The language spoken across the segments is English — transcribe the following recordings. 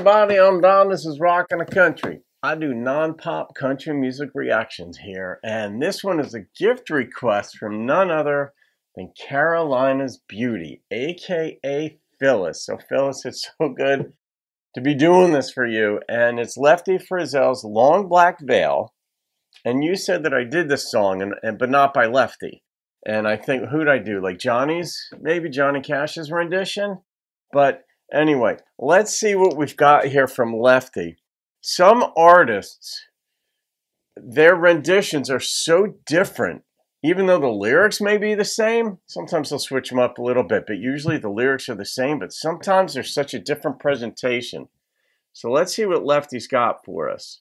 everybody, I'm Don. This is Rockin' the Country. I do non-pop country music reactions here, and this one is a gift request from none other than Carolina's Beauty, aka Phyllis. So Phyllis, it's so good to be doing this for you, and it's Lefty Frizzell's Long Black Veil. And you said that I did this song, but not by Lefty. And I think, who'd I do? Like maybe Johnny Cash's rendition? But anyway, let's see what we've got here from Lefty. Some artists, their renditions are so different, even though the lyrics may be the same. Sometimes they'll switch them up a little bit, but usually the lyrics are the same, but sometimes there's such a different presentation. So let's see what Lefty's got for us.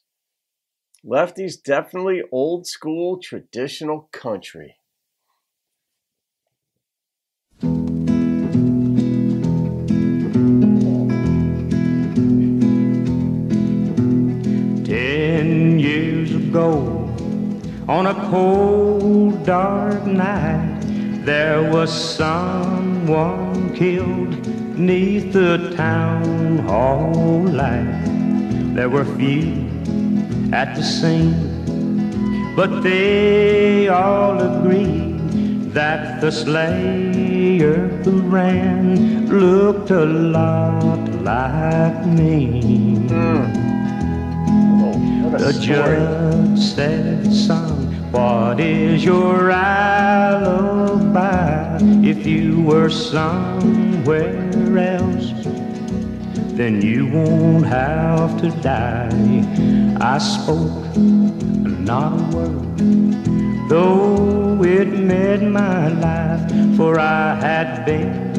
Lefty's definitely old school, traditional country. Ago, on a cold, dark night, there was someone killed 'neath the town hall light. There were few at the scene, but they all agreed that the slayer who ran looked a lot like me. The judge said, son, what is your alibi? If you were somewhere else, then you won't have to die. I spoke not a word, though it made my life, for I had been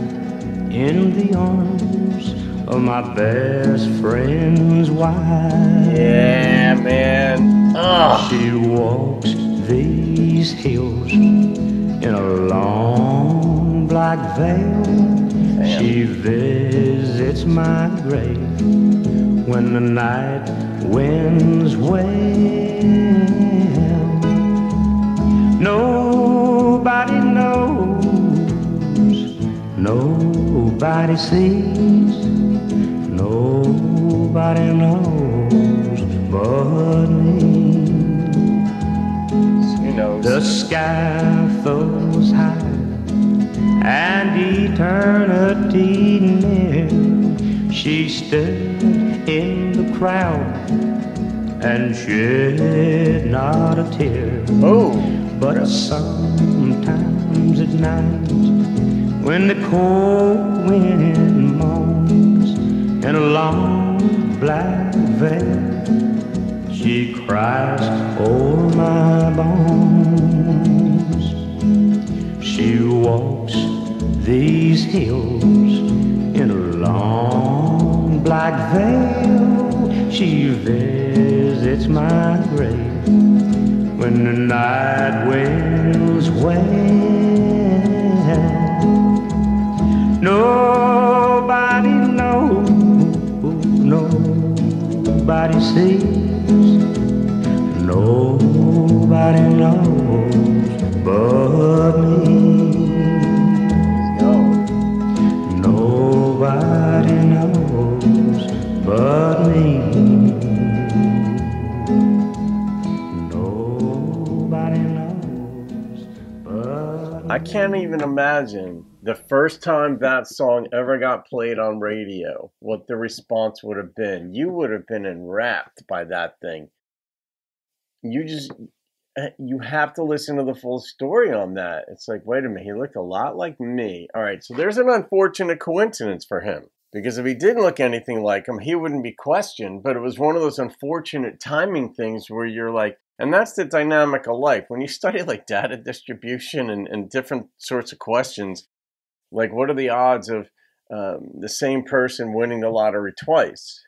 in the arms of my best friend's wife. Yeah, man. She walks these hills in a long black veil. Damn. She visits my grave when the night winds wail. Nobody knows, nobody sees, nobody knows but me. Who knows? The sky flows high and eternity near. She stood in the crowd and shed not a tear. Oh, but sometimes at night, when the cold wind moans in a long black veil, she cries o'er my bones. She walks these hills in a long black veil. She visits my grave when the night winds wail. Nobody knows, nobody sees, nobody knows but me. Nobody knows but me. Nobody knows but me. I can't even imagine the first time that song ever got played on radio, what the response would have been. You would have been enwrapped by that thing. You have to listen to the full story on that. It's like, wait a minute, he looked a lot like me. All right, so there's an unfortunate coincidence for him, because if he didn't look anything like him, he wouldn't be questioned. But it was one of those unfortunate timing things where you're like, and that's the dynamic of life. When you study like data distribution and different sorts of questions, like what are the odds of the same person winning the lottery twice?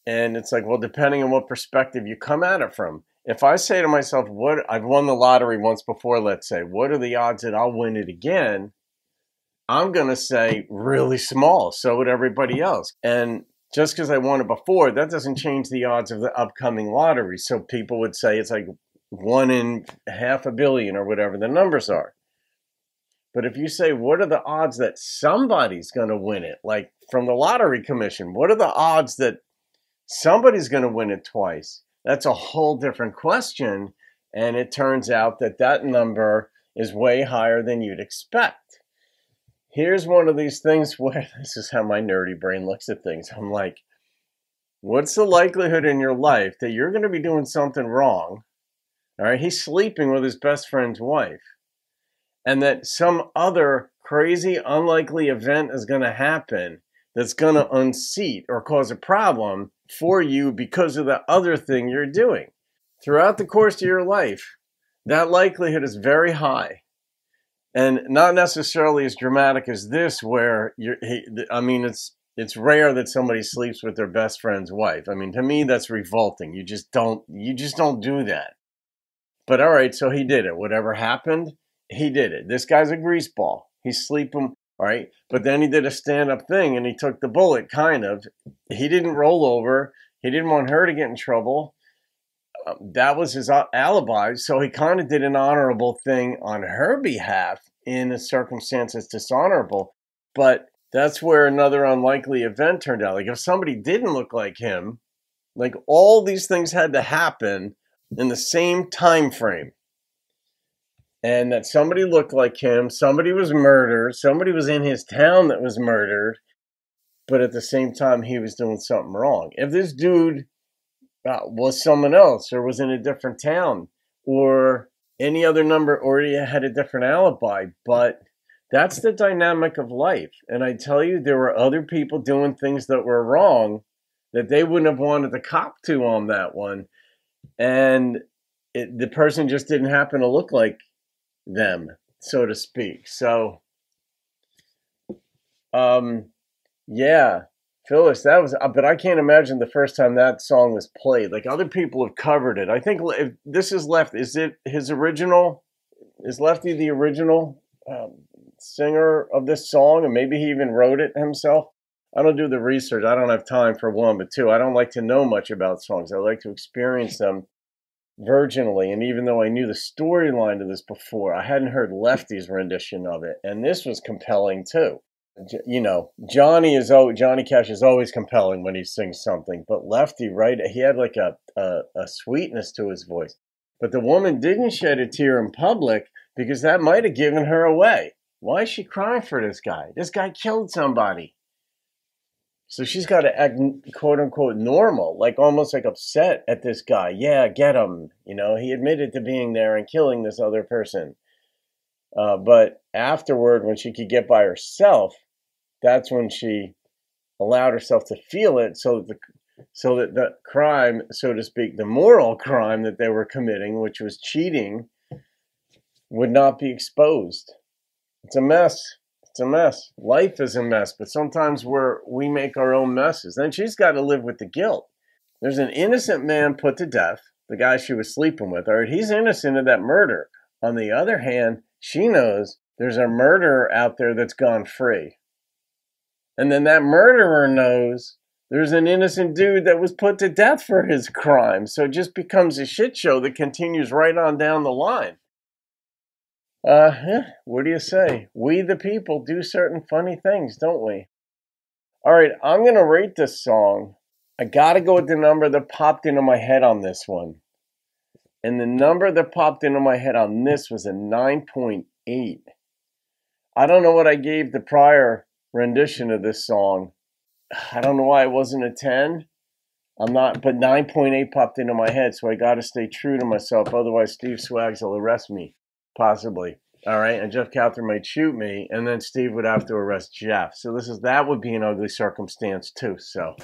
And it's like, well, depending on what perspective you come at it from. If I say to myself, I've won the lottery once before, let's say, what are the odds that I'll win it again? I'm going to say really small. So would everybody else. And just because I won it before, that doesn't change the odds of the upcoming lottery. So people would say it's like 1 in 500 million or whatever the numbers are. But if you say, what are the odds that somebody's going to win it? Like from the lottery commission, what are the odds that somebody's going to win it twice. That's a whole different question. And it turns out that that number is way higher than you'd expect. Here's one of these things where this is how my nerdy brain looks at things. I'm like, what's the likelihood in your life that you're going to be doing something wrong? All right, he's sleeping with his best friend's wife. And that some other crazy, unlikely event is going to happen that's going to unseat or cause a problem for you because of the other thing you're doing. Throughout the course of your life, that likelihood is very high. And not necessarily as dramatic as this, where it's rare that somebody sleeps with their best friend's wife. I mean, to me, that's revolting. You just don't do that. But all right, so he did it. Whatever happened, he did it. This guy's a greaseball. He's sleeping, all right? But then he did a stand-up thing, and he took the bullet, kind of. He didn't roll over. He didn't want her to get in trouble. That was his alibi. So he kind of did an honorable thing on her behalf in a circumstance that's dishonorable. But that's where another unlikely event turned out. Like if somebody didn't look like him, like all these things had to happen in the same time frame. And that somebody looked like him, somebody was murdered, somebody was in his town that was murdered, but at the same time he was doing something wrong. If this dude was someone else or was in a different town or any other number, or he had a different alibi, but that's the dynamic of life. And I tell you, there were other people doing things that were wrong that they wouldn't have wanted to cop to on that one. And the person just didn't happen to look like them, so to speak. So, yeah, Phyllis, that was, but I can't imagine the first time that song was played. Like other people have covered it. I think if this is Lefty. Is it his original? Is Lefty the original singer of this song? And maybe he even wrote it himself. I don't do the research. I don't have time for one, but two, I don't like to know much about songs. I like to experience them virginally. And even though I knew the storyline of this before, I hadn't heard Lefty's rendition of it. And this was compelling too. You know, Johnny Cash is always compelling when he sings something, but Lefty, right? He had like a sweetness to his voice. But the woman didn't shed a tear in public because that might have given her away. Why is she crying for this guy? This guy killed somebody. So she's got to act, quote unquote, normal, like almost like upset at this guy. Yeah, get him. You know, he admitted to being there and killing this other person. But afterward, when she could get by herself, that's when she allowed herself to feel it, so that the crime, so to speak, the moral crime that they were committing, which was cheating, would not be exposed. It's a mess. It's a mess. Life is a mess, but sometimes we make our own messes. Then she's got to live with the guilt. There's an innocent man put to death, the guy she was sleeping with. All right, he's innocent of that murder. On the other hand, she knows there's a murderer out there that's gone free. And then that murderer knows there's an innocent dude that was put to death for his crime. So it just becomes a shit show that continues right on down the line. What do you say? We the people do certain funny things, don't we? All right, I'm going to rate this song. I got to go with the number that popped into my head on this one. And the number that popped into my head on this was a 9.8. I don't know what I gave the prior rendition of this song. I don't know why it wasn't a 10. But 9.8 popped into my head, so I got to stay true to myself. Otherwise, Steve Swags will arrest me, possibly. All right, and Jeff Cather might shoot me, and then Steve would have to arrest Jeff. So that would be an ugly circumstance too. So,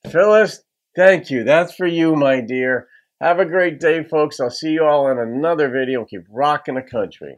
Phyllis, thank you. That's for you, my dear. Have a great day, folks. I'll see you all in another video. Keep rocking the country.